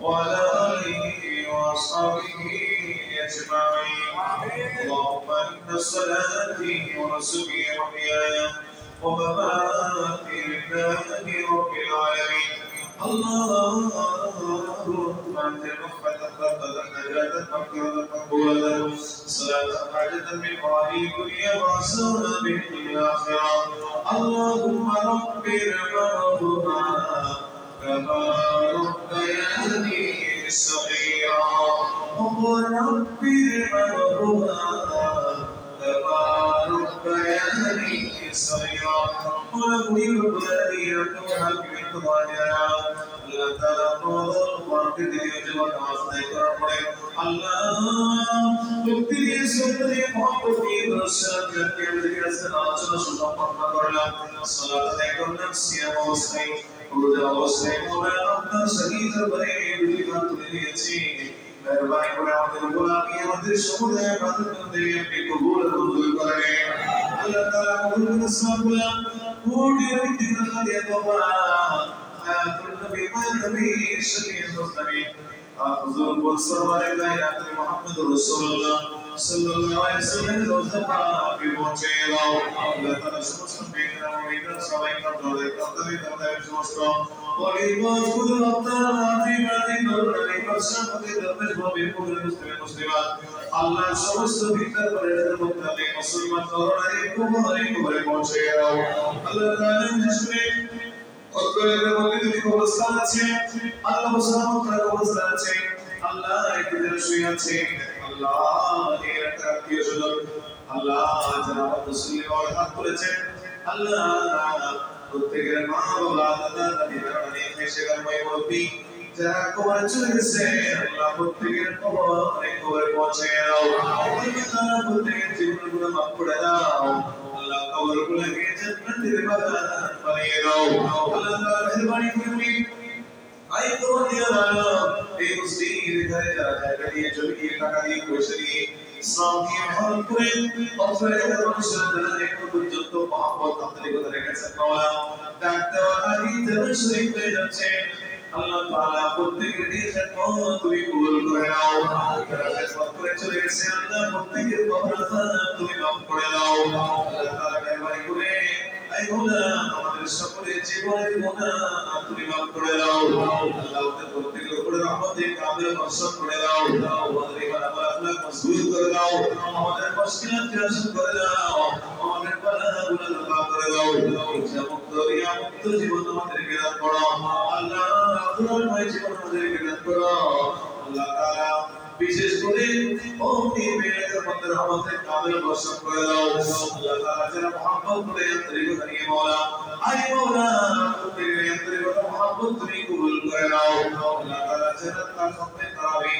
وعلى آله وأصحابه أجمعين. اللهم إن صلاتي ونسكي ومحياي ومماتي لله رب العالمين. اللهم أنت رحمة قبل نجاة مغفرة مقبولة صلاة حاجة من قوانين الدنيا وأسرنا به الآخرة. اللهم رب ارحمهما كما ربياني صغيرا وقل رب ارحمهما كما ربياني صغيرا ولم يكن لي رحمة بقضايا الله تعالى نور وارتدي جوان واسطے کرنے اللہ تقدیر سنت محبت کی رسالت کے ذریعے سے ناچنا شروع کرنا صلاۃ علیکم نفسی واسطے خدا واسطے مولا اپنا شہید بنے بدیات لیے মেহরবানি করে আমাদের গোলামি আমাদের সমুদায় ইবাদত বন্দেগি আপনি কবুল ও মঞ্জুর করেন আল্লাহ তাআলা কবুল করুন সালাম কোটি কোটি দিয়ে তোবা হায়াতুল নবী নবী শরীয়ত নবী হুজুর বল সরওয়ারে কায়নাত মুহাম্মদুর রাসূলুল্লাহ সাল্লাল্লাহু আলাইহি ওয়াসাল্লাম রোজা পাকে পৌঁছে দাও আল্লাহ তাআলা সমস্ত বেঈমান মুরিদ সবাইকে দোয়া করতে তাদের সমস্ত পরিবাজ কুদরত আপনার রাজি রাজি করুন প্রশান্তি দরবেশ ভাবে পুরো মুসলিমান আল্লাহ সমস্ত ভিতর পরিচালনা করতে মুসলমান তরুণারে কুমারে পৌঁছে দাও আল্লাহ তাআলা জিসমে অগ্রগতির মধ্যে যদি অবস্থান আছে আল্লাহ মুসলমানরা অবস্থান আছে আল্লাহ একদিন শুয়ে আছে আল্লাহ এর একটা আত্মীয়স্বজন আল্লাহ যারা মুসলিমরা হাত করেছেন আল্লাহ প্রত্যেকের মা বাবা দাদা দাদি নানি এসেগার মাই মুরব্বি যারা কবরে চলে গেছে আল্লাহ প্রত্যেকের কবরে পৌঁছে দাও আল্লাহ তাআলা প্রত্যেকের জীবনগুলো মাফ করে দাও আল্লাহ কবরগুলোকে জান্নাতের বাগান বানিয়ে দাও আল্লাহ তাআলা মেহেরবানি করে আই কোরআন দিয়া আল্লাহ এই মুসলিম ঘরে যারা জায়গা দিয়ে জমি দিয়ে টাকা দিয়ে পয়সা দিয়ে ইসলাম দিয়ে মহান করে অপরাধের মানুষের দ্বারা এখন পর্যন্ত মহব্বত আপনাদের কথা রেখেছেন মাওলা ডাক দেওয়া আদি যেন শরীক হয়ে যাচ্ছে আল্লাহ তাআলা প্রত্যেকের খেদমত তুমি কবুল করে নাও যারা খেদমত করে চলে গেছে আল্লাহ প্রত্যেকের কবরস্থান তুমি মাফ করে দাও আল্লাহ তাআলা মেহেরবানি করে আই মাওলা আমাদের সকলের জীবনের গুনাহ তুমি মাফ করে দাও আল্লাহ আমাদের প্রত্যেকের উপরে রহমতে কামিল বর্ষণ করে দাও আমাদের ইমান আমল আখলাক মজবুত করে দাও আমাদের মুশকিলাতকে আসান করে দাও আমাদের বালাগুলো দূর করে দাও মুক্ত রিয়ামুক্ত জীবন আমাদেরকে দান করো আল্লাহ আখলাকময় জীবন আমাদেরকে দান করো আল্লাহ তাআলা বিশেষ করে ওমনি মেয়েদের মধ্যে রহমতের কামিল বর্ষণ করে দাও আল্লাহ তাআলা যারা মুহাব্বত করে আন্তরিকতা নিয়ে মাওলা আই মাওলা প্রত্যেকের আন্তরিকতা মুহাব্বত তুমি কবুল করে নাও আল্লাহ তাআলা যারা তার খতমে তারাবি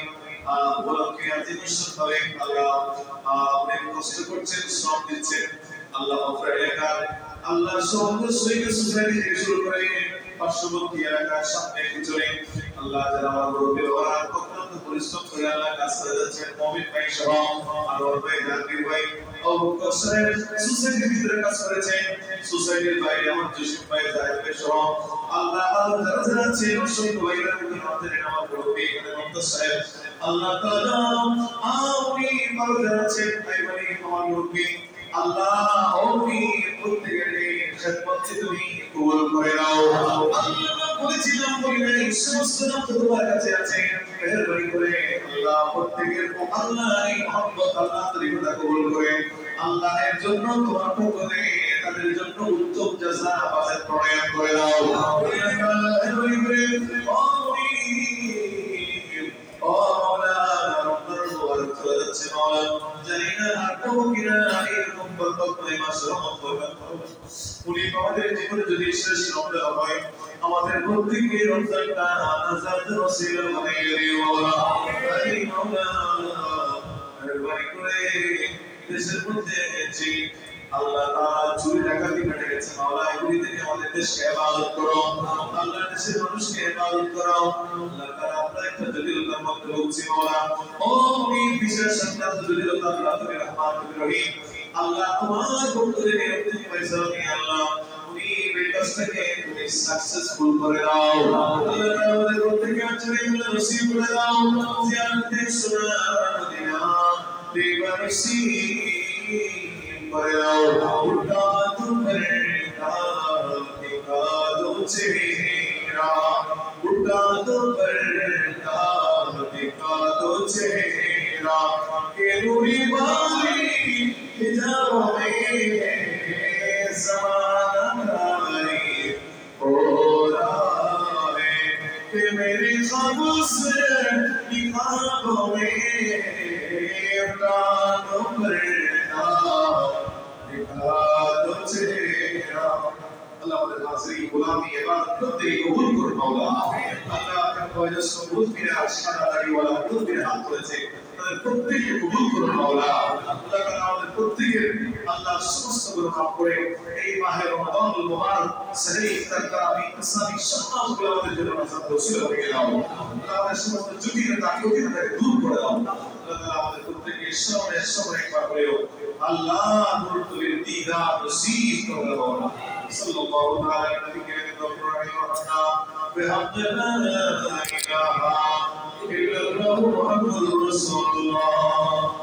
উপলক্ষে আজকে নিশ্চিত হবে আল্লাহ অনেক কষ্ট করছেন শ্রম দিচ্ছেন আল্লাহ আপনার এলাকার আল্লাহ সমগ্র সোসাইটি থেকে শুরু করে পার্শ্ববর্তী এলাকার সামনে পিছনে আল্লাহ যারা আমার গর্বে ওরা অত্যন্ত পরিশ্রম করে আল্লাহ কাজ করে যাচ্ছেন মুমিন ভাই সহ আনোয়ার ভাই জাকির ভাই অবুবকর সাহেব সোসাইটির ভিতরে কাজ করেছেন সোসাইটির বাইরে আমার জসিম ভাই জাহিদ ভাই সহ আল্লাহ যারা যারা আছেন অসংখ্য ভাইরা মুমিন আমাদের আমার গর্বে এখানে মুক্তার সাহেব আল্লাহ তাআলা আপনি ভালো জানাচ্ছেন ভাই ভাই আমার গর্বে আল্লাহ আপনি প্রত্যেকের খেদমত তুমি কবুল করে নাও আল্লাহ বলেছিলাম বলি নাই সমস্ত নাম তো তোমার কাছে আছে মেহেরবানি করে আল্লাহ প্রত্যেকের আল্লাহ এই মহব্বত আল্লাহ তরিকতা কবুল করে আল্লাহের জন্য তোমার পক্ষ থেকে তাদের জন্য উত্তম জাযা আমাদের প্রদান করে দাও মেহেরবানি করে ও মাওলা রব্বুল মুবারক করে যাচ্ছে মাওলা জানিনা আটকো কিনা এরকম বরকত করে মাশরুম করবেন উনি আমাদের জীবনে যদি শেষ রমজান হয় আমাদের প্রত্যেকের রমজানটা আজাদ ওসিলা বানিয়ে দিও মাওলা এই মাওলা মেহেরবানি করে দেশের মধ্যে যে আল্লাহ তাআলা চুরি ডাকাতি বেড়ে গেছে মাওলা এগুলি থেকে আমাদের দেশকে হেফাজত করো আল্লাহ দেশের মানুষকে হেফাজত করো আল্লাহ তাআলা আমরা একটা জটিলতার মধ্যে ভুগছি মাওলা ও বিশেষ সন্তান জটিলতা আল্লাহ তুমি রহমান তুমি রহিম আল্লাহ তোমার বন্ধুদের নিয়ে ফয়সালা নিয়ে আল্লাহ তুমি এই কাজটাকে তুমি সাকসেসফুল করে দাও আল্লাহ আমাদের প্রত্যেককে Karim Nasiib Lao, Ziyarat Sunnah Deva Nasiib Lao, Uta Tu Parda, Dikha Do Chehra, Uta Tu Parda, Dikha Do Chehra, Ke Nuri Bali Hijab mein Zamana मेरे ख्वाबों से निकालों में प्राणों भरना दिखा दो चेहरा अल्लाह हमारे हाज़िरी गुलामी इबादत खुद तेरी कबूल कर मौला अल्लाह का वजह सबूत मेरे आशिकाना दाढ़ी वाला खुद मेरे हाथ से खुद तेरी कबूल कर मौला अल्लाह का नाम खुद तेरी अल्लाह समस्त गुनाह पड़े এই মাহে রমাদানুল মুবারক সহি ইফতারকারী ইসলামিক সম্মান গুলোর জন্য আসাদ রসুল হয়ে গেলাম আল্লাহ আমাদের সমস্ত ত্রুটিকে তাকিয়ে থেকে দূর করে দাও আল্লাহ আমাদের প্রত্যেককে সময় একবার করেও আল্লাহ নূর তুলির দিদার নসিব করে দাও সাল্লাল্লাহু আলাইহি নবী করিম রহমাতুল্লাহ বিহাক লা ইলাহা ইল্লাল্লাহু মুহাম্মাদুর রাসূলুল্লাহ